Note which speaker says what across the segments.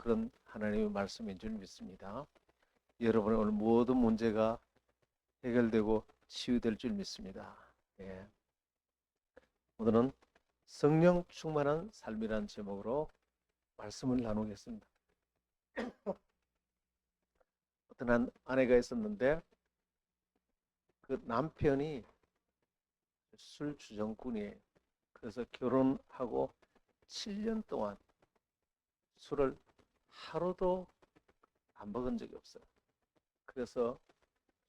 Speaker 1: 그런 하나님의 말씀인 줄 믿습니다. 여러분의 오늘 모든 문제가 해결되고 치유될 줄 믿습니다. 예. 오늘은 성령 충만한 삶이라는 제목으로 말씀을 나누겠습니다. 어떤 한 아내가 있었는데 그 남편이 술 주정꾼이에요. 그래서 결혼하고 7년 동안 술을 하루도 안 먹은 적이 없어요. 그래서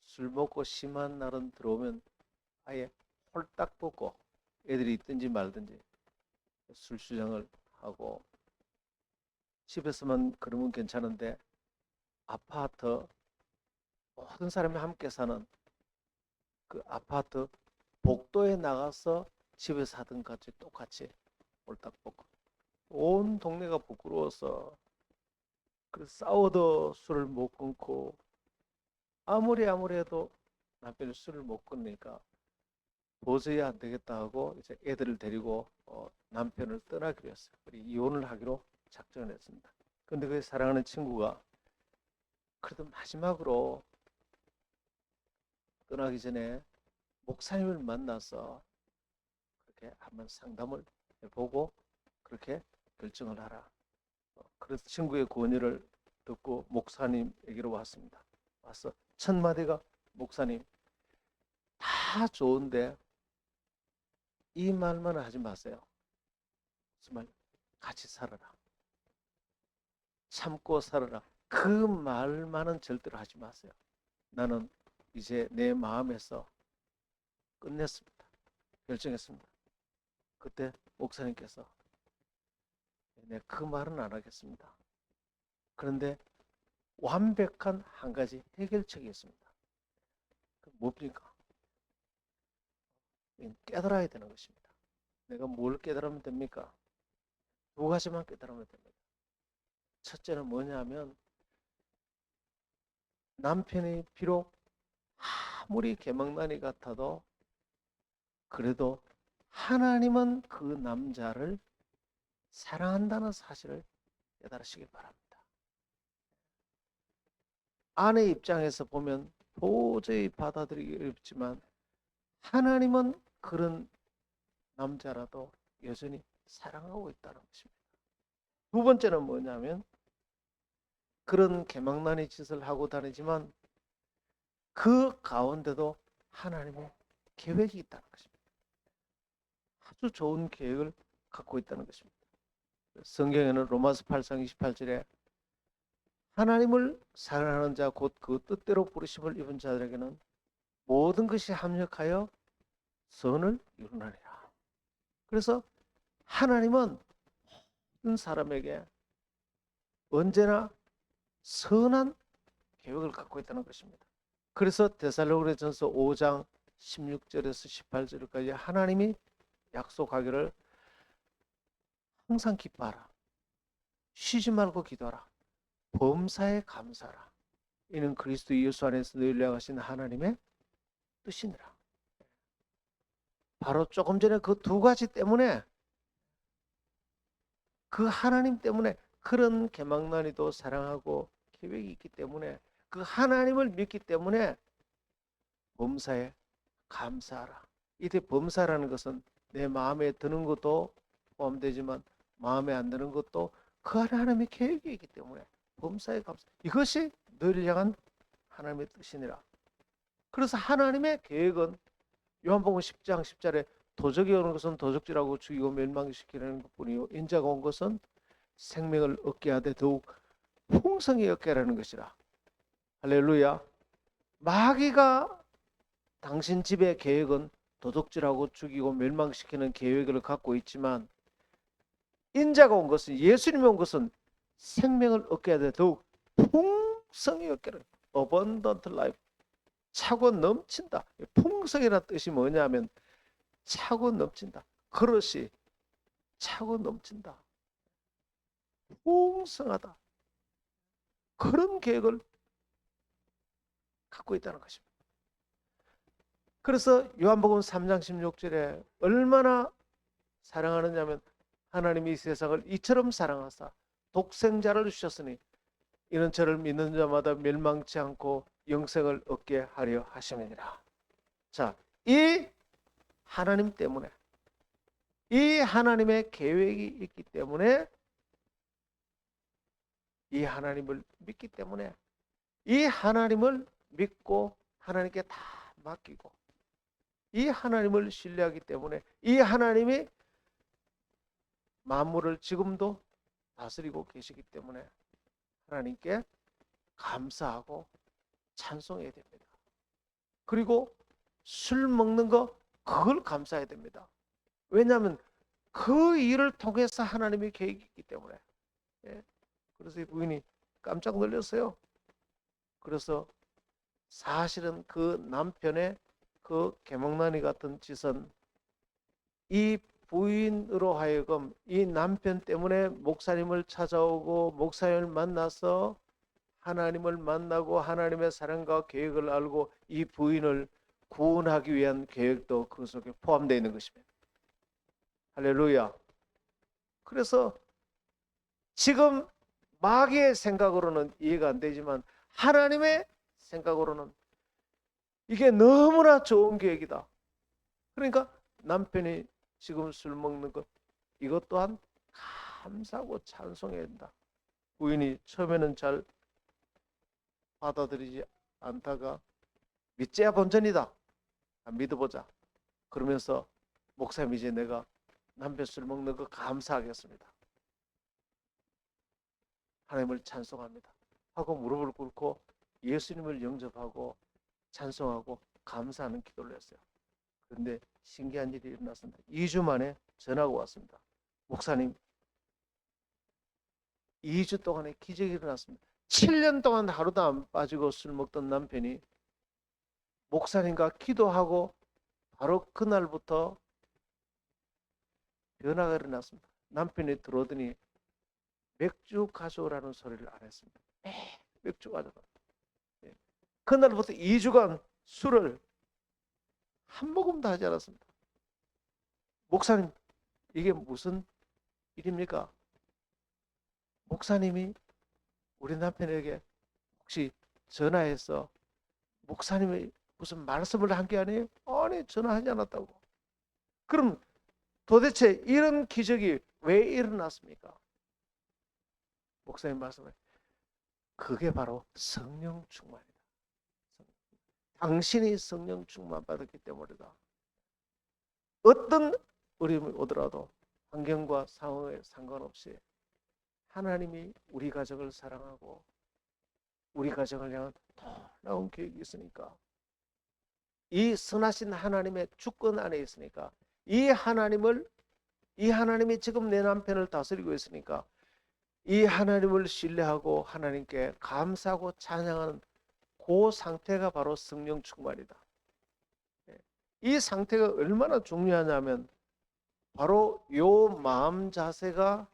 Speaker 1: 술 먹고 심한 날은 들어오면 아예 홀딱 벗고 애들이 있든지 말든지 술 주정을 하고, 집에서만 그러면 괜찮은데 아파트, 모든 사람이 함께 사는 그 아파트 복도에 나가서 집에서 하던 같이 똑같이 홀딱 벗고, 온 동네가 부끄러워서 그래서 싸워도 술을 못 끊고, 아무리 해도 남편이 술을 못 끊으니까 도저히 안 되겠다 하고 이제 애들을 데리고 남편을 떠나기로 했어요. 그리고 이혼을 하기로 작정을 했습니다. 근데 그 사랑하는 친구가 그래도 마지막으로 떠나기 전에 목사님을 만나서 그렇게 한번 상담을 해보고 그렇게 결정을 하라. 그래서 친구의 권유를 듣고 목사님에게로 왔습니다. 와서 첫 마디가, 목사님, 다 좋은데 이 말만 하지 마세요. 정말 같이 살아라, 참고 살아라, 그 말만은 절대로 하지 마세요. 나는 이제 내 마음에서 끝냈습니다. 결정했습니다. 그때 목사님께서 네, 그 말은 안 하겠습니다. 그런데 완벽한 한 가지 해결책이 있습니다. 뭡니까? 깨달아야 되는 것입니다. 내가 뭘 깨달으면 됩니까? 두 가지만 깨달으면 됩니다. 첫째는 뭐냐면, 남편이 비록 아무리 개망난이 같아도 그래도 하나님은 그 남자를 사랑한다는 사실을 깨달으시길 바랍니다. 아내 입장에서 보면 도저히 받아들이기 어렵지만 하나님은 그런 남자라도 여전히 사랑하고 있다는 것입니다. 두 번째는 뭐냐면, 그런 개망나니 짓을 하고 다니지만 그 가운데도 하나님의 계획이 있다는 것입니다. 아주 좋은 계획을 갖고 있다는 것입니다. 성경에는 로마서 8장 28절에 하나님을 사랑하는 자 곧 그 뜻대로 부르심을 입은 자들에게는 모든 것이 합력하여 선을 이루나니라. 그래서 하나님은 모든 사람에게 언제나 선한 계획을 갖고 있다는 것입니다. 그래서 데살로니가전서 5장 16절에서 18절까지 하나님이 약속하기를 항상 기뻐하라, 쉬지 말고 기도하라, 범사에 감사하라, 이는 그리스도 예수 안에서 너희를 향하신 하나님의 뜻이니라. 바로 조금 전에 그 두 가지 때문에, 그 하나님 때문에, 그런 개망난이도 사랑하고 계획이 있기 때문에, 그 하나님을 믿기 때문에 범사에 감사하라. 이때 범사라는 것은 내 마음에 드는 것도 포함되지만 마음에 안 드는 것도 그 안에 하나님의 계획이 있기 때문에 범사에 감사. 이것이 너희를 향한 하나님의 뜻이니라. 그래서 하나님의 계획은 요한복음 10장 10절에 도적이 오는 것은 도적질하고 죽이고 멸망시키는 것뿐이요 인자가 온 것은 생명을 얻게 하되 더욱 풍성히 얻게 하라는 것이라. 할렐루야. 마귀가 당신 집의 계획은 도둑질하고 죽이고 멸망시키는 계획을 갖고 있지만, 인자가 온 것은, 예수님이 온 것은 생명을 얻게 하되 더욱 풍성히 얻게 하라. abundant life, 차고 넘친다. 풍성이라는 뜻이 뭐냐면 차고 넘친다, 그릇이 차고 넘친다, 풍성하다, 그런 계획을 갖고 있다는 것입니다. 그래서 요한복음 3장 16절에 얼마나 사랑하느냐면, 하나님이 이 세상을 이처럼 사랑하사 독생자를 주셨으니 이는 저를 믿는 자마다 멸망치 않고 영생을 얻게 하려 하심이니라. 자, 이 하나님 때문에, 이 하나님의 계획이 있기 때문에, 이 하나님을 믿기 때문에, 이 하나님을 믿고 하나님께 다 맡기고, 이 하나님을 신뢰하기 때문에, 이 하나님이 만물을 지금도 다스리고 계시기 때문에 하나님께 감사하고 찬송해야 됩니다. 그리고 술 먹는 거, 그걸 감사해야 됩니다. 왜냐하면 그 일을 통해서 하나님의 계획이 있기 때문에. 예. 그래서 이 부인이 깜짝 놀랐어요. 그래서 사실은 그 남편의 그 개몽난이 같은 짓은 이 부인으로 하여금 이 남편 때문에 목사님을 찾아오고 목사님을 만나서 하나님을 만나고 하나님의 사랑과 계획을 알고 이 부인을 구원하기 위한 계획도 그 속에 포함되어 있는 것입니다. 할렐루야. 그래서 지금 마귀의 생각으로는 이해가 안 되지만 하나님의 생각으로는 이게 너무나 좋은 계획이다. 그러니까 남편이 지금 술 먹는 것, 이것 또한 감사하고 찬송해야 된다. 부인이 처음에는 잘 받아들이지 않다가 믿자야 본전이다. 믿어보자. 그러면서 목사님, 이제 내가 남편 술 먹는 거 감사하겠습니다. 하나님을 찬송합니다. 하고 무릎을 꿇고 예수님을 영접하고 찬송하고 감사하는 기도를 했어요. 그런데 신기한 일이 일어났습니다. 2주 만에 전화가 왔습니다. 목사님, 2주 동안에 기적이 일어났습니다. 7년 동안 하루도 안 빠지고 술 먹던 남편이 목사님과 기도하고 바로 그날부터 변화가 일어났습니다. 남편이 들어오더니 맥주 가져오라는 소리를 안 했습니다. 맥주 가져오라. 그날부터 2주간 술을 한 모금도 하지 않았습니다. 목사님, 이게 무슨 일입니까? 목사님이 우리 남편에게 혹시 전화해서 목사님이 무슨 말씀을 한 게 아니에요? 아니, 전화하지 않았다고. 그럼 도대체 이런 기적이 왜 일어났습니까? 목사님 말씀을, 그게 바로 성령 충만이다. 당신이 성령 충만 받았기 때문이다. 어떤 어려움이 오더라도 환경과 상황에 상관없이 하나님이 우리 가정을 사랑하고 우리 가정을 향한 놀라운 계획이 있으니까, 이 선하신 하나님의 주권 안에 있으니까, 이 하나님이 지금 내 남편을 다스리고 있으니까 이 하나님을 신뢰하고 하나님께 감사하고 찬양하는 그 상태가 바로 성령 충만이다. 이 상태가 얼마나 중요하냐면 바로 요 마음 자세가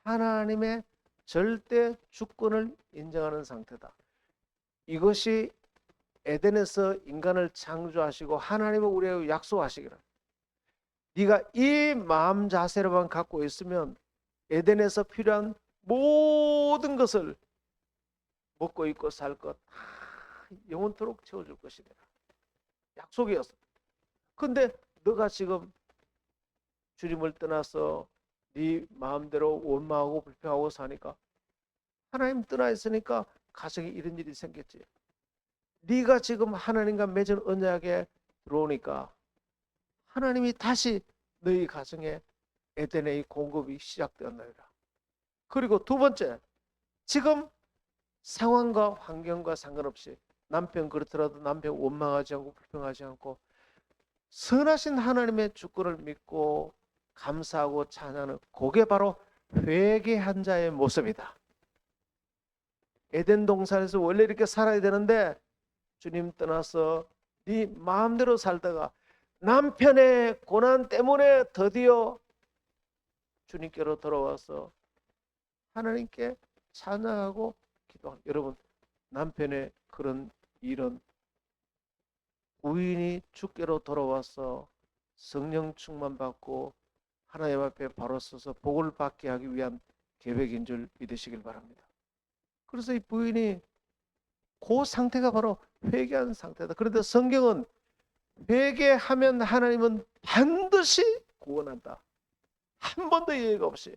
Speaker 1: 하나님의 절대 주권을 인정하는 상태다. 이것이 에덴에서 인간을 창조하시고 하나님은 우리에게 약속하시기를, 네가 이 마음 자세로만 갖고 있으면 에덴에서 필요한 모든 것을 먹고 입고 살 것 영원토록 채워줄 것이다. 약속이었어. 근데 너가 지금 주님을 떠나서 네 마음대로 원망하고 불평하고 사니까, 하나님 떠나 있으니까 가정에 이런 일이 생겼지. 네가 지금 하나님과 맺은 언약에 들어오니까 하나님이 다시 너희 가정에 에덴의 공급이 시작되었나이다. 그리고 두 번째, 지금 상황과 환경과 상관없이 남편 그렇더라도 남편 원망하지 않고 불평하지 않고 선하신 하나님의 주권을 믿고 감사하고 찬양하는, 그게 바로 회개한 자의 모습이다. 에덴 동산에서 원래 이렇게 살아야 되는데 주님 떠나서 네 마음대로 살다가 남편의 고난 때문에 드디어 주님께로 돌아와서 하나님께 찬양하고 기도합니다. 여러분, 남편의 그런 일은 부인이 주께로 돌아와서 성령 충만 받고 하나님 앞에 바로 서서 복을 받게 하기 위한 계획인 줄 믿으시길 바랍니다. 그래서 이 부인이 그 상태가 바로 회개한 상태다. 그런데 성경은 회개하면 하나님은 반드시 구원한다. 한 번도 예외가 없이.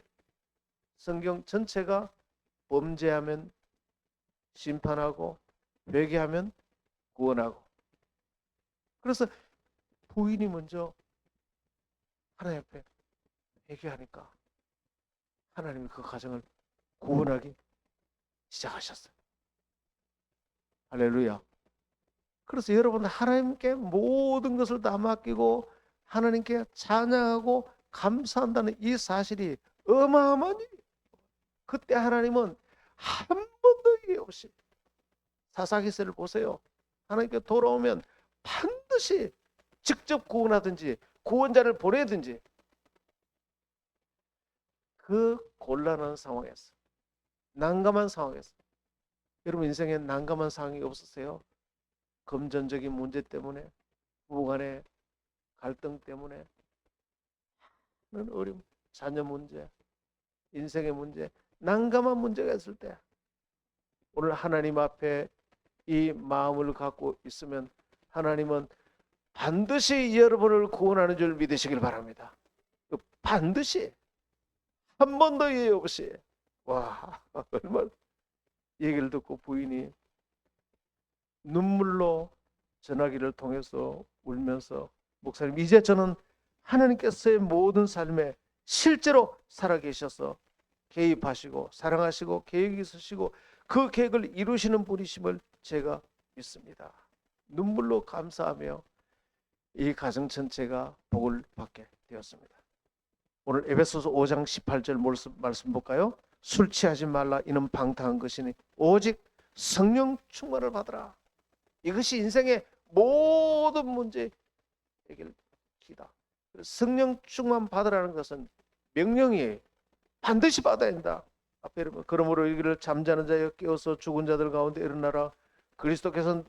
Speaker 1: 성경 전체가 범죄하면 심판하고 회개하면 구원하고. 그래서 부인이 먼저 하나님 앞에 회개하니까 하나님이 그 가정을 구원하기 시작하셨어요. 할렐루야. 그래서 여러분, 하나님께 모든 것을 다 맡기고 하나님께 찬양하고 감사한다는 이 사실이 어마어마한 일이에요. 그때 하나님은 한 번도 예외 없이, 사사기서를 보세요. 하나님께 돌아오면 반드시 직접 구원하든지 구원자를 보내든지, 그 곤란한 상황에서, 난감한 상황에서, 여러분 인생에 난감한 상황이 없으세요? 금전적인 문제 때문에, 부부간의 갈등 때문에, 어려움, 자녀 문제, 인생의 문제, 난감한 문제가 있을 때 오늘 하나님 앞에 이 마음을 갖고 있으면 하나님은 반드시 여러분을 구원하는 줄 믿으시길 바랍니다. 반드시, 한 번도 예외 없이. 와, 얼마나. 얘기를 듣고 부인이 눈물로 전화기를 통해서 울면서, 목사님, 이제 저는 하나님께서의 모든 삶에 실제로 살아계셔서 개입하시고 사랑하시고 계획이 있으시고 그 계획을 이루시는 분이심을 제가 믿습니다. 눈물로 감사하며 이 가정 전체가 복을 받게 되었습니다. 오늘 에베소서 5장 18절 말씀 볼까요? 술 취하지 말라, 이는 방탕한 것이니 오직 성령 충만을 받으라. 이것이 인생의 모든 문제 해결 기다. 성령 충만 받으라는 것은 명령이에요. 반드시 받아야 한다. 앞에 여러분, 그러므로 이를 잠자는 자여 깨어서 죽은 자들 가운데 일어나라. 그리스도께서는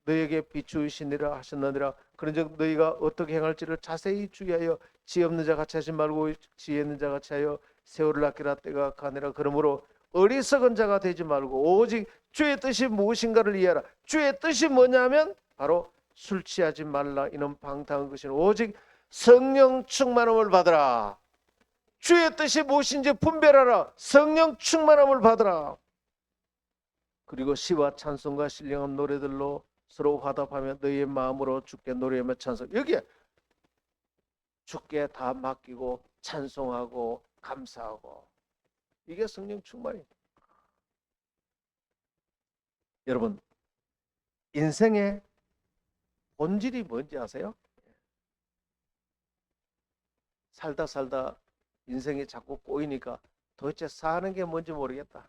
Speaker 1: 너에게 비추이시니라 하셨느니라. 그런즉 너희가 어떻게 행할지를 자세히 주의하여 지혜 없는 자 같이 하지 말고 지혜 있는 자 같이 하여 세월을 아끼라, 때가 가니라. 그러므로 어리석은 자가 되지 말고 오직 주의 뜻이 무엇인가를 이해하라. 주의 뜻이 뭐냐면 바로 술 취하지 말라, 이는 방탕한 것이니 오직 성령 충만함을 받으라. 주의 뜻이 무엇인지 분별하라. 성령 충만함을 받으라. 그리고 시와 찬송과 신령한 노래들로 서로 화답하며 너희의 마음으로 주께 노래하며 찬송. 여기에 주께 다 맡기고 찬송하고 감사하고, 이게 성령 충만이에요. 여러분, 인생의 본질이 뭔지 아세요? 살다 살다 인생이 자꾸 꼬이니까 도대체 사는 게 뭔지 모르겠다.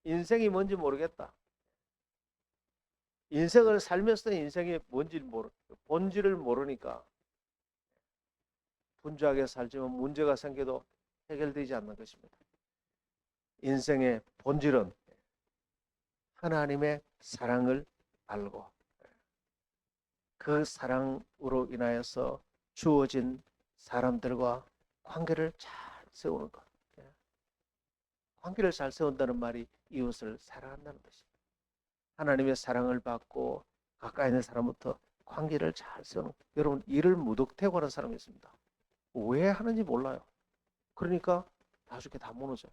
Speaker 1: 인생이 뭔지 모르겠다. 인생을 살면서 인생이 뭔지 본질을 모르니까 분주하게 살지만 문제가 생겨도 해결되지 않는 것입니다. 인생의 본질은 하나님의 사랑을 알고 그 사랑으로 인하여서 주어진 사람들과 관계를 잘 세우는 것. 관계를 잘 세운다는 말이 이웃을 사랑한다는 것입니다. 하나님의 사랑을 받고 가까이 있는 사람부터 관계를 잘 세우는 것. 여러분, 일을 무덕태고 하는 사람이 있습니다. 왜 하는지 몰라요. 그러니까 나중에 다 무너져요.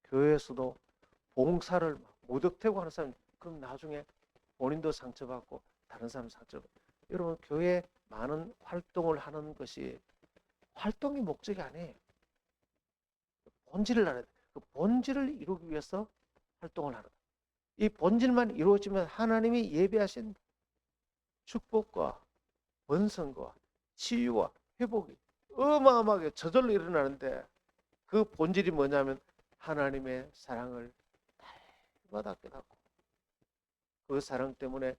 Speaker 1: 교회에서도 봉사를 무덕태고 하는 사람, 그럼 나중에 본인도 상처받고 다른 사람 상처받고. 여러분, 교회 많은 활동을 하는 것이 활동이 목적이 아니에요. 본질을 알아야 돼. 그 본질을 이루기 위해서 활동을 하는 거예요. 이 본질만 이루어지면 하나님이 예비하신 축복과 번성과 치유와 회복이 어마어마하게 저절로 일어나는데, 그 본질이 뭐냐면 하나님의 사랑을 날마다 깨닫고 그 사랑 때문에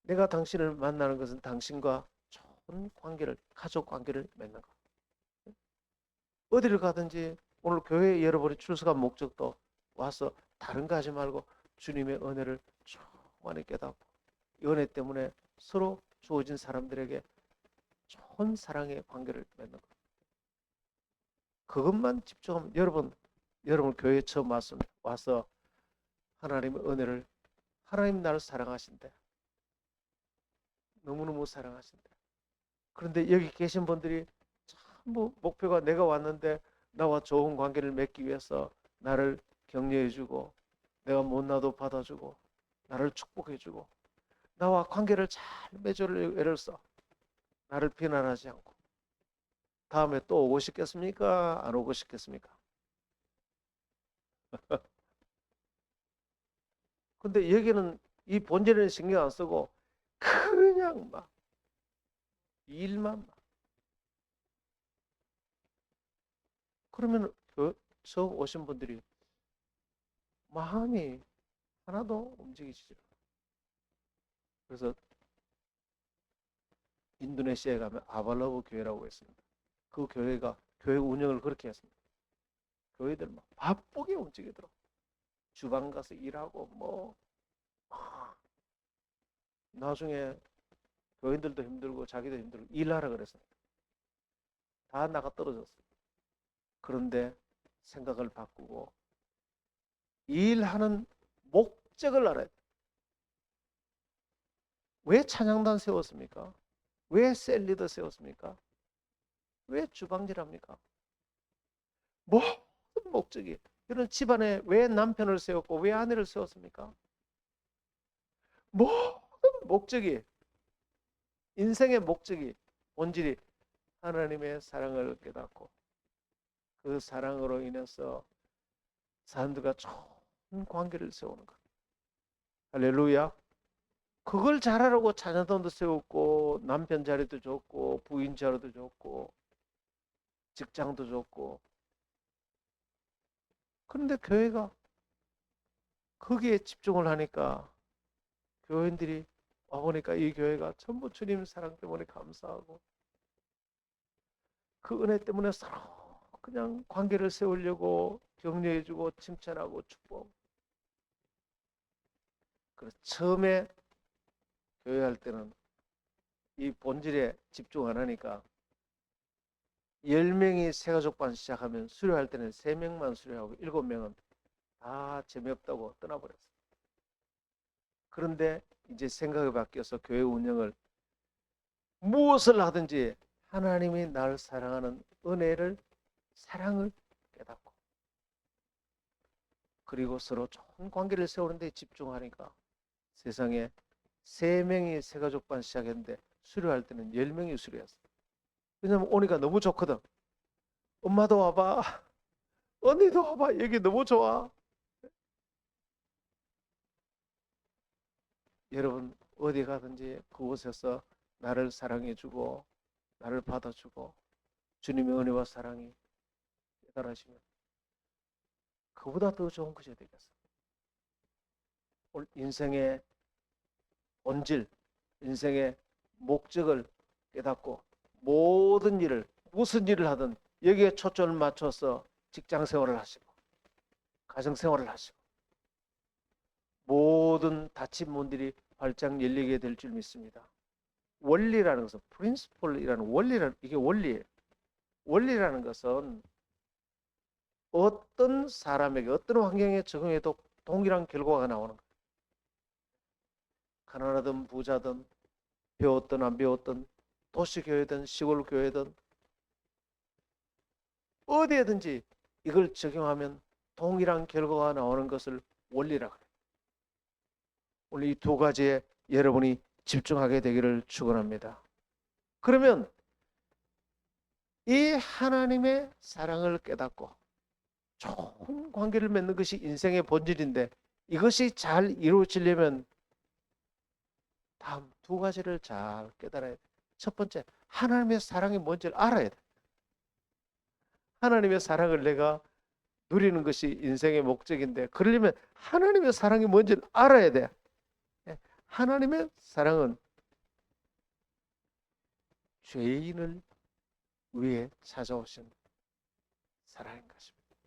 Speaker 1: 내가 당신을 만나는 것은 당신과 좋은 관계를, 가족 관계를 맺는 것. 어디를 가든지 오늘 교회에 여러분이 출석한 목적도 와서 다른 거 하지 말고 주님의 은혜를 충만히 깨닫고 이 은혜 때문에 서로 주어진 사람들에게 좋은 사랑의 관계를 맺는 것. 그것만 집중하면 여러분 여러분 교회 처음 와서 하나님의 은혜를, 하나님 나를 사랑하신대. 너무너무 사랑하신대. 그런데 여기 계신 분들이 전부 목표가 내가 왔는데 나와 좋은 관계를 맺기 위해서 나를 격려해주고, 내가 못나도 받아주고, 나를 축복해주고, 나와 관계를 잘 맺어를 애를 써. 나를 비난하지 않고. 다음에 또 오고 싶겠습니까? 안 오고 싶겠습니까? 근데 여기는 이 본질에는 신경 안 쓰고 그냥 막 일만 막. 그러면 처음 오신 분들이 마음이 하나도 움직이시죠. 그래서 인도네시아에 가면 아발라브 교회라고 있습니다. 그 교회가 교회 운영을 그렇게 했습니다. 교회들 막 바쁘게 움직이더라고. 주방 가서 일하고 뭐 나중에 교인들도 힘들고 자기도 힘들고 일하라 그랬습니다. 다 나가 떨어졌어요. 그런데 생각을 바꾸고 일하는 목적을 알아야 돼. 왜 찬양단 세웠습니까? 왜 셀리더 세웠습니까? 왜 주방일합니까? 모든 목적이. 이런 집안에 왜 남편을 세웠고 왜 아내를 세웠습니까? 모든 목적이, 인생의 목적이, 본질이 하나님의 사랑을 깨닫고 그 사랑으로 인해서 사람들과 좋은 관계를 세우는 것. 할렐루야. 그걸 잘하라고 자녀단도 세웠고 남편 자리도 줬고 부인 자리도 줬고 직장도 줬고. 그런데 교회가 거기에 집중을 하니까 교인들이 와보니까 이 교회가 전부 주님 사랑 때문에 감사하고 그 은혜 때문에 서로 그냥 관계를 세우려고 격려해주고 칭찬하고 축복. 그래서 처음에 교회 할 때는 이 본질에 집중 안 하니까 10명이 새가족반 시작하면 수료할 때는 3명만 수료하고 7명은 다 재미없다고 떠나버렸어요. 그런데 이제 생각이 바뀌어서 교회 운영을 무엇을 하든지 하나님이 나를 사랑하는 은혜를, 사랑을 깨닫고 그리고 서로 좋은 관계를 세우는 데 집중하니까 세상에 3명이 새가족반 시작했는데 수료할 때는 10명이 수료했어요. 왜냐면 오니까 너무 좋거든. 엄마도 와봐. 언니도 와봐. 여기 너무 좋아. 여러분 어디 가든지 그곳에서 나를 사랑해주고 나를 받아주고 주님의 은혜와 사랑이 깨달아지면 그보다 더 좋은 것이 되겠어요. 인생의 본질, 인생의 목적을 깨닫고 모든 일을, 무슨 일을 하든 여기에 초점을 맞춰서 직장 생활을 하시고 가정 생활을 하시고 모든 닫힌 문들이 활짝 열리게 될 줄 믿습니다. 원리라는 것은 프린시플이라는 원리라는, 이게 원리예요. 원리라는 것은 어떤 사람에게 어떤 환경에 적응해도 동일한 결과가 나오는 거예요. 가난하든 부자든 배웠든 안 배웠든 도시교회든 시골교회든 어디에든지 이걸 적용하면 동일한 결과가 나오는 것을 원리라고 해요. 오늘 이 두 가지에 여러분이 집중하게 되기를 축원합니다. 그러면 이 하나님의 사랑을 깨닫고 좋은 관계를 맺는 것이 인생의 본질인데 이것이 잘 이루어지려면 다음 두 가지를 잘 깨달아야 돼. 첫 번째, 하나님의 사랑이 뭔지를 알아야 돼. 하나님의 사랑을 내가 누리는 것이 인생의 목적인데 그러려면 하나님의 사랑이 뭔지를 알아야 돼. 하나님의 사랑은 죄인을 위해 찾아오신 사랑인 것입니다.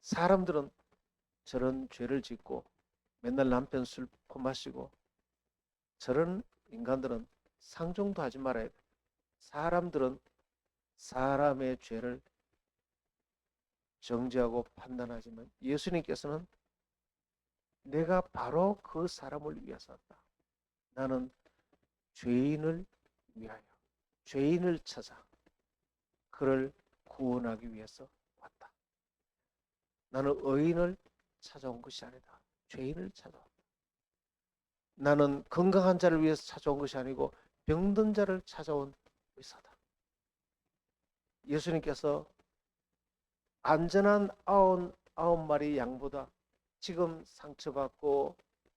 Speaker 1: 사람들은 저런 죄를 짓고 맨날 남편 술 퍼마시고 저런 인간들은 상종도 하지 말아야 돼. 사람들은 사람의 죄를 정죄하고 판단하지만 예수님께서는 내가 바로 그 사람을 위해서 왔다. 나는 죄인을 위하여, 죄인을 찾아 그를 구원하기 위해서 왔다. 나는 의인을 찾아온 것이 아니다. 죄인을 찾아왔다. 나는 건강한 자를 위해서 찾아온 것이 아니고 병든 자를 찾아온 의사다. 예수님께서 안전한 아홉 마리 양보다 지금 상처받고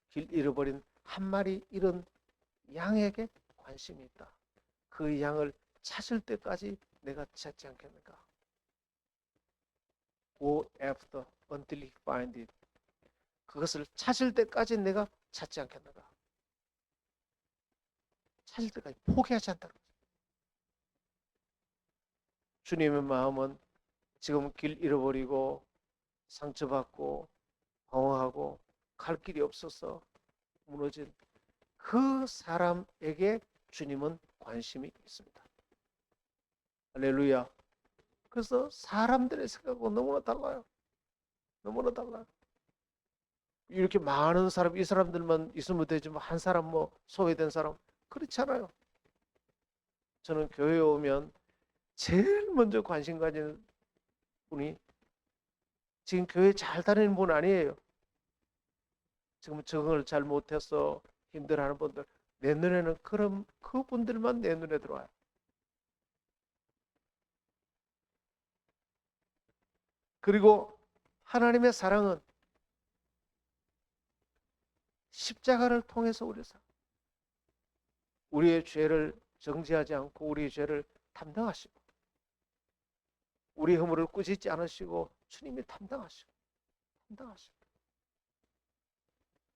Speaker 1: 길 잃어버린 한 마리 잃은 양에게 관심이 있다. 그 양을 찾을 때까지 내가 찾지 않겠는가? Go after until he find it. 그것을 찾을 때까지 내가 찾지 않겠는가? 찾을 때까지 포기하지 않다는 거죠. 주님의 마음은 지금 길 잃어버리고 상처받고 방황하고 갈 길이 없어서 무너진 그 사람에게 주님은 관심이 있습니다. 할렐루야. 그래서 사람들의 생각하고 너무나 달라요. 너무나 달라요. 이렇게 많은 사람, 이 사람들만 있으면 되지만 한 사람 뭐 소외된 사람 그렇지 않아요. 저는 교회에 오면 제일 먼저 관심 가지는 분이 지금 교회 잘 다니는 분 아니에요. 지금 적응을 잘 못해서 힘들어하는 분들, 내 눈에는 그런 그분들만 내 눈에 들어와요. 그리고 하나님의 사랑은 십자가를 통해서 우리의 죄를 정죄하지 않고 우리의 죄를 담당하시고 우리 허물을 꾸짖지 않으시고 주님이 담당하시고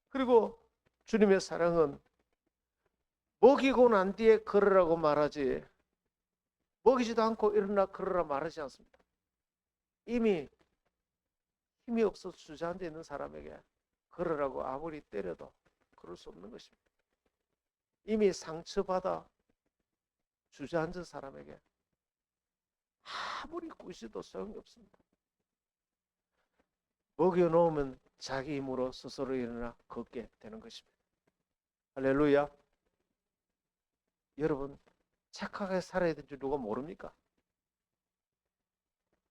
Speaker 1: 그리고 주님의 사랑은 먹이고 난 뒤에 걸으라고 말하지 먹이지도 않고 일어나 걸으라 말하지 않습니다. 이미 힘이 없어 주저앉아 있는 사람에게 걸으라고 아무리 때려도 그럴 수 없는 것입니다. 이미 상처받아 주저앉은 사람에게 아무리 꾸짖어도 소용이 없습니다. 먹여놓으면 자기 힘으로 스스로 일어나 걷게 되는 것입니다. 할렐루야. 여러분 착하게 살아야 되는 줄 누가 모릅니까?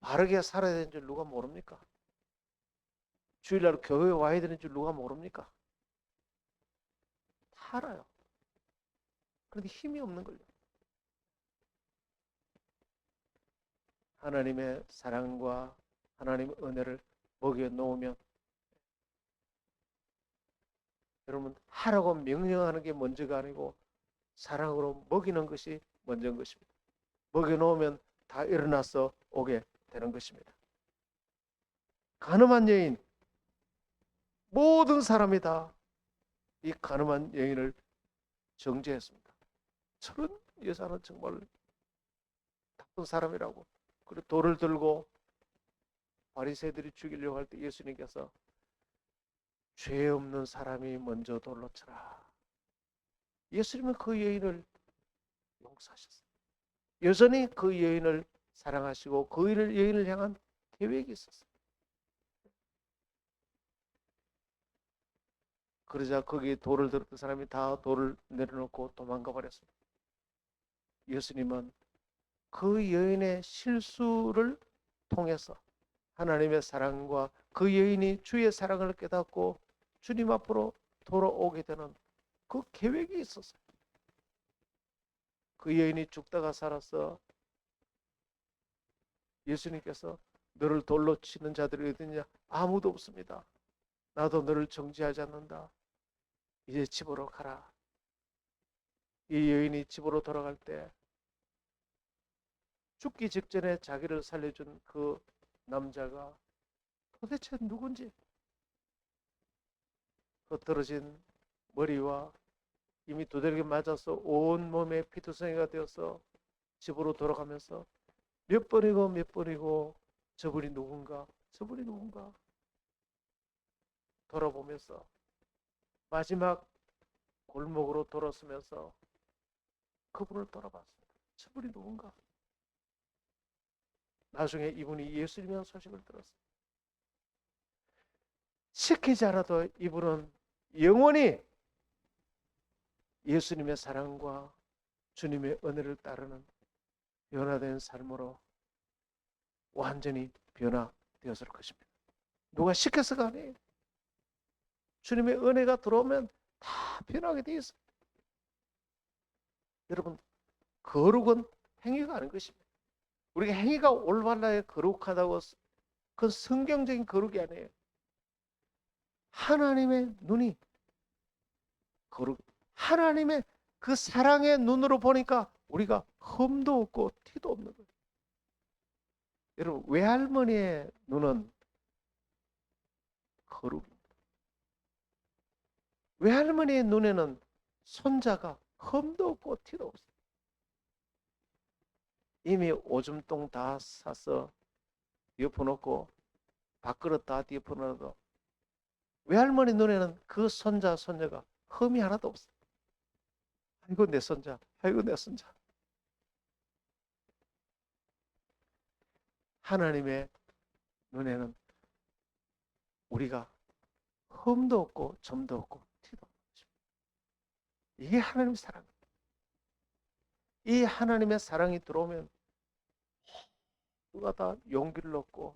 Speaker 1: 바르게 살아야 되는 줄 누가 모릅니까? 주일날 교회에 와야 되는 줄 누가 모릅니까? 다 알아요. 그런데 힘이 없는 걸요. 하나님의 사랑과 하나님의 은혜를 먹여 놓으면 여러분 하라고 명령하는 게 먼저가 아니고 사랑으로 먹이는 것이 먼저인 것입니다. 먹여 놓으면 다 일어나서 오게 되는 것입니다. 가늠한 여인, 모든 사람이 다 이 가늠한 여인을 정죄했습니다. 저런 여자는 정말 나쁜 사람이라고. 그리고 돌을 들고 바리새들이 죽이려고 할 때 예수님께서 죄 없는 사람이 먼저 돌로 쳐라. 예수님은 그 여인을 용서하셨어요. 여전히 그 여인을 사랑하시고 그 여인을 향한 계획이 있었어요. 그러자 거기 돌을 들었던 사람이 다 돌을 내려놓고 도망가 버렸습니다. 예수님은 그 여인의 실수를 통해서 하나님의 사랑과 그 여인이 주의 사랑을 깨닫고 주님 앞으로 돌아오게 되는 그 계획이 있었어요. 그 여인이 죽다가 살아서 예수님께서 너를 돌로 치는 자들이 어디냐? 아무도 없습니다. 나도 너를 정죄하지 않는다. 이제 집으로 가라. 이 여인이 집으로 돌아갈 때 죽기 직전에 자기를 살려준 그 남자가 도대체 누군지 흩어진 머리와 이미 두들겨 맞아서 온 몸에 피투성이가 되어서 집으로 돌아가면서 몇 번이고 저분이 누군가 돌아보면서 마지막 골목으로 돌아서면서 그분을 돌아봤습니다. 저분이 누군가. 나중에 이분이 예수님이라는 소식을 들었어요. 시키지 않아도 이분은 영원히 예수님의 사랑과 주님의 은혜를 따르는 변화된 삶으로 완전히 변화되었을 것입니다. 누가 시켜서가 아니에요. 주님의 은혜가 들어오면 다 변하게 되어 있어요. 여러분, 거룩은 행위가 아닌 것입니다. 우리가 행위가 올바르게 거룩하다고, 그건 성경적인 거룩이 아니에요. 하나님의 눈이 거룩, 하나님의 그 사랑의 눈으로 보니까 우리가 흠도 없고 티도 없는 거예요. 여러분, 외할머니의 눈은 거룩입니다. 외할머니의 눈에는 손자가 흠도 없고 티도 없어요. 이미 오줌똥 다 싸서 덮어놓고 밥그릇 다 덮어놓아도 외할머니 눈에는 그 손자, 손녀가 흠이 하나도 없어요. 아이고 내 손자, 아이고 내 손자. 하나님의 눈에는 우리가 흠도 없고 점도 없고 티도 없는 것입니다. 이게 하나님의 사랑입니다. 이 하나님의 사랑이 들어오면 누가 다 용기를 얻고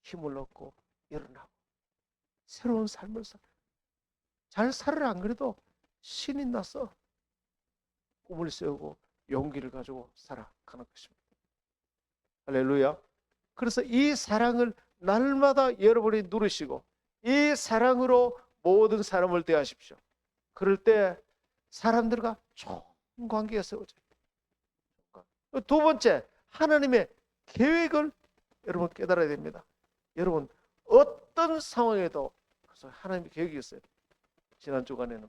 Speaker 1: 힘을 얻고 일어나고 새로운 삶을 잘 살으라. 안 그래도 신이 나서 꿈을 세우고 용기를 가지고 살아가는 것입니다. 할렐루야. 그래서 이 사랑을 날마다 여러분이 누리시고 이 사랑으로 모든 사람을 대하십시오. 그럴 때 사람들과 좋은 관계가 세워져요. 두 번째, 하나님의 계획을 여러분 깨달아야 됩니다. 여러분, 어떤 상황에도 그래서 하나님의 계획이 있어요. 지난 주간에는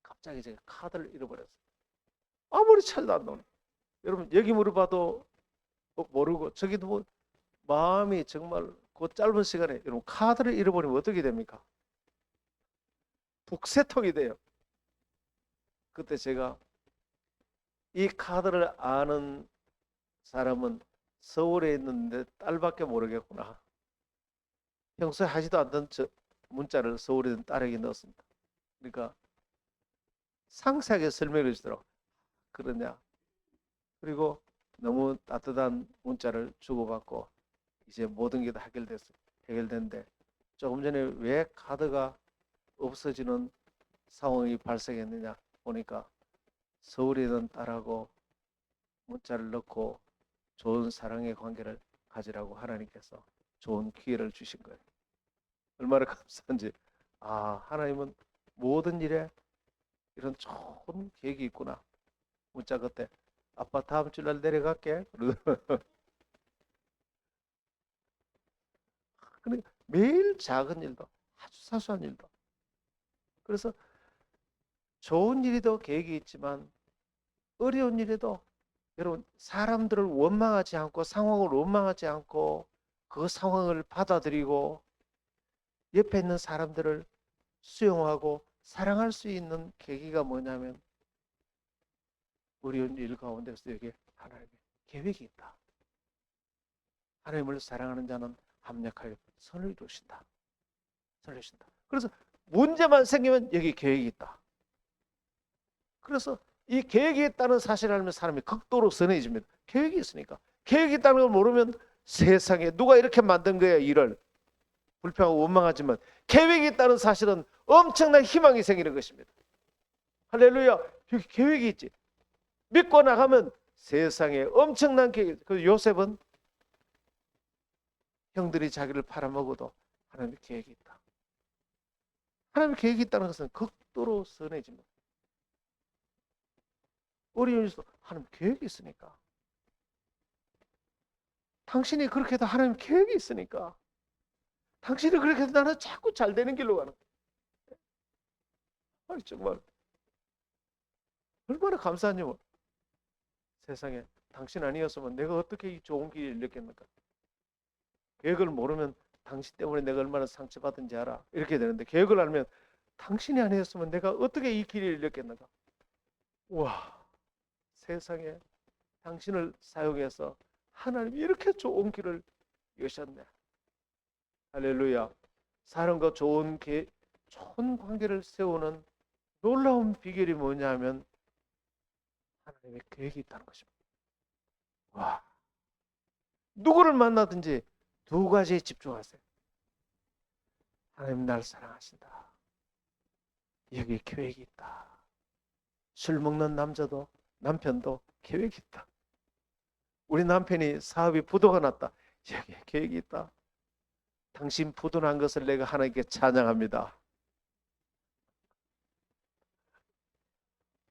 Speaker 1: 갑자기 제가 카드를 잃어버렸어요. 아무리 찾아도 안 나오네. 여러분, 여기 물어봐도 모르고 저기도 뭐 마음이 정말 그 짧은 시간에 여러분 카드를 잃어버리면 어떻게 됩니까? 북새통이 돼요. 그때 제가 이 카드를 아는 사람은 서울에 있는데 딸밖에 모르겠구나. 평소에 하지도 않던 문자를 서울에 있는 딸에게 넣었습니다. 그러니까 상세하게 설명해 주더라고요. 그러냐. 그리고 너무 따뜻한 문자를 주고받고 이제 모든 게 다 해결됐는데 조금 전에 왜 카드가 없어지는 상황이 발생했느냐 보니까 서울에 있는 딸하고 문자를 넣고 좋은 사랑의 관계를 가지라고 하나님께서 좋은 기회를 주신 거예요. 얼마나 감사한지. 아, 하나님은 모든 일에 이런 좋은 계획이 있구나. 문자 그때 아빠 다음 주날 내려갈게. 그러니까 매일 작은 일도 아주 사소한 일도. 그래서 좋은 일에도 계획이 있지만 어려운 일에도 여러분 사람들을 원망하지 않고 상황을 원망하지 않고 그 상황을 받아들이고 옆에 있는 사람들을 수용하고 사랑할 수 있는 계기가 뭐냐면 어려운 일 가운데서 여기 하나님의 계획이 있다. 하나님을 사랑하는 자는 합력하여 선을 이루신다. 선을 이루신다. 그래서 문제만 생기면 여기 계획이 있다. 그래서 이 계획이 있다는 사실을 알면 사람이 극도로 선해집니다. 계획이 있으니까. 계획이 있다는 걸 모르면 세상에 누가 이렇게 만든 거야 일을. 불평하고 원망하지만 계획이 있다는 사실은 엄청난 희망이 생기는 것입니다. 할렐루야. 여기 계획이 있지. 믿고 나가면 세상에 엄청난 계획. 그 요셉은 형들이 자기를 팔아먹어도 하나님의 계획이 있다. 하나님의 계획이 있다는 것은 극도로 선해집니다. 어려운 일도 하나님 계획이 있으니까. 당신이 그렇게 해도 하나님 계획이 있으니까. 당신이 그렇게 해도 나는 자꾸 잘 되는 길로 가는 거예요. 아니 정말 얼마나 감사한지. 세상에 당신 아니었으면 내가 어떻게 이 좋은 길을 잃겠는가. 계획을 모르면 당신 때문에 내가 얼마나 상처받은지 알아. 이렇게 되는데 계획을 알면 당신이 아니었으면 내가 어떻게 이 길을 잃겠는가. 우와, 세상에 당신을 사용해서 하나님이 이렇게 좋은 길을 여셨네. 할렐루야. 사람과 좋은 관계를 세우는 놀라운 비결이 뭐냐면 하나님의 계획이 있다는 것입니다. 와, 누구를 만나든지 두 가지에 집중하세요. 하나님 날 사랑하신다. 여기 계획이 있다. 술 먹는 남편도 계획이 있다. 우리 남편이 사업이 부도가 났다. 여기에 계획이 있다. 당신 부도난 것을 내가 하나님께 찬양합니다.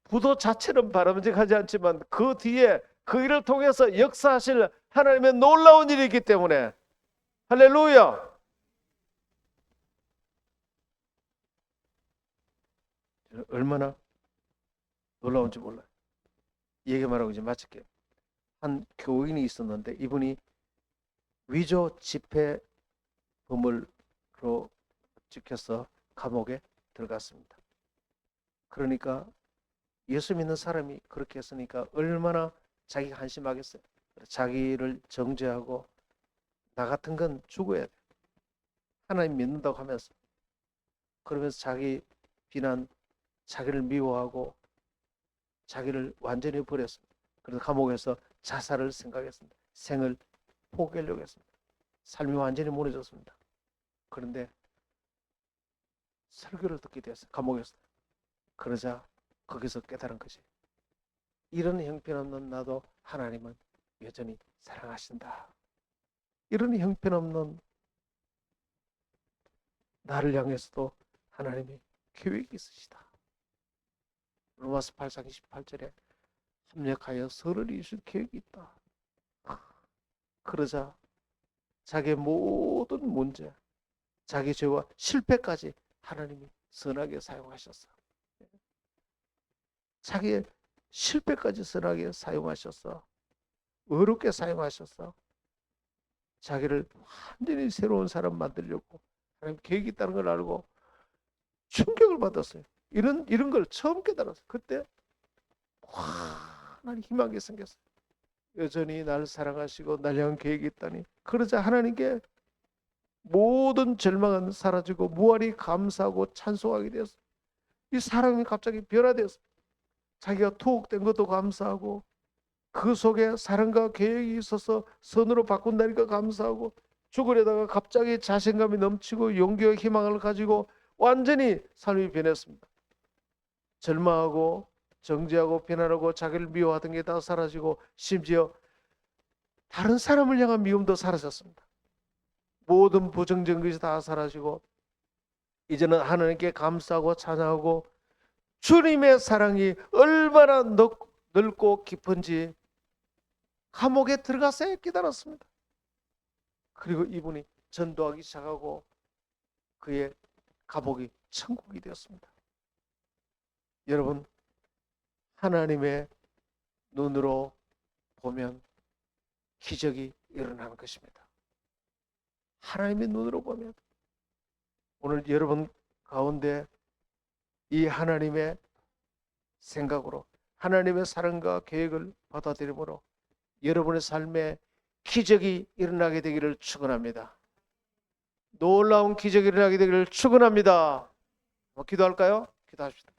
Speaker 1: 부도 자체는 바람직하지 않지만 그 뒤에 그 일을 통해서 역사하실 하나님의 놀라운 일이 있기 때문에 할렐루야. 얼마나 놀라운지 몰라요. 얘기 말하고 이제 마칠게요. 한 교인이 있었는데 이분이 위조 지폐 범을로 찍혀서 감옥에 들어갔습니다. 그러니까 예수 믿는 사람이 그렇게 했으니까 얼마나 자기가 한심하겠어요. 자기를 정죄하고 나 같은 건 죽어야 돼. 하나님 믿는다고 하면서 그러면서 자기 비난, 자기를 미워하고 자기를 완전히 버렸습니다. 그래서 감옥에서 자살을 생각했습니다. 생을 포기하려고 했습니다. 삶이 완전히 무너졌습니다. 그런데 설교를 듣게 되었어요. 감옥에서. 그러자 거기서 깨달은 것이 이런 형편없는 나도 하나님은 여전히 사랑하신다. 이런 형편없는 나를 향해서도 하나님이 계획이 있으시다. 로마서 8장 28절에 합력하여 서로를 이루실 계획이 있다. 그러자 자기의 모든 문제, 자기 죄와 실패까지 하나님이 선하게 사용하셨어. 자기의 실패까지 선하게 사용하셨어. 의롭게 사용하셨어. 자기를 완전히 새로운 사람 만들려고 하나님 계획이 있다는 걸 알고 충격을 받았어요. 이런 걸 처음 깨달았어요. 그때 환한 희망이 생겼어요. 여전히 나를 사랑하시고 날 향한 계획이 있다니. 그러자 하나님께 모든 절망은 사라지고 무한히 감사하고 찬송하게 되었어요. 이 사람이 갑자기 변화되었어요. 자기가 투옥된 것도 감사하고 그 속에 사랑과 계획이 있어서 선으로 바꾼다니까 감사하고 죽으려다가 갑자기 자신감이 넘치고 용기와 희망을 가지고 완전히 삶이 변했습니다. 절망하고 정죄하고 비난하고 자기를 미워하던 게 다 사라지고 심지어 다른 사람을 향한 미움도 사라졌습니다. 모든 부정적인 것이 다 사라지고 이제는 하나님께 감사하고 찬양하고 주님의 사랑이 얼마나 넓고 깊은지 감옥에 들어가서 깨달았습니다. 그리고 이분이 전도하기 시작하고 그의 감옥이 천국이 되었습니다. 여러분, 하나님의 눈으로 보면 기적이 일어나는 것입니다. 하나님의 눈으로 보면 오늘 여러분 가운데 이 하나님의 생각으로 하나님의 사랑과 계획을 받아들임으로 여러분의 삶에 기적이 일어나게 되기를 축원합니다. 놀라운 기적이 일어나게 되기를 축원합니다. 기도할까요? 기도합시다.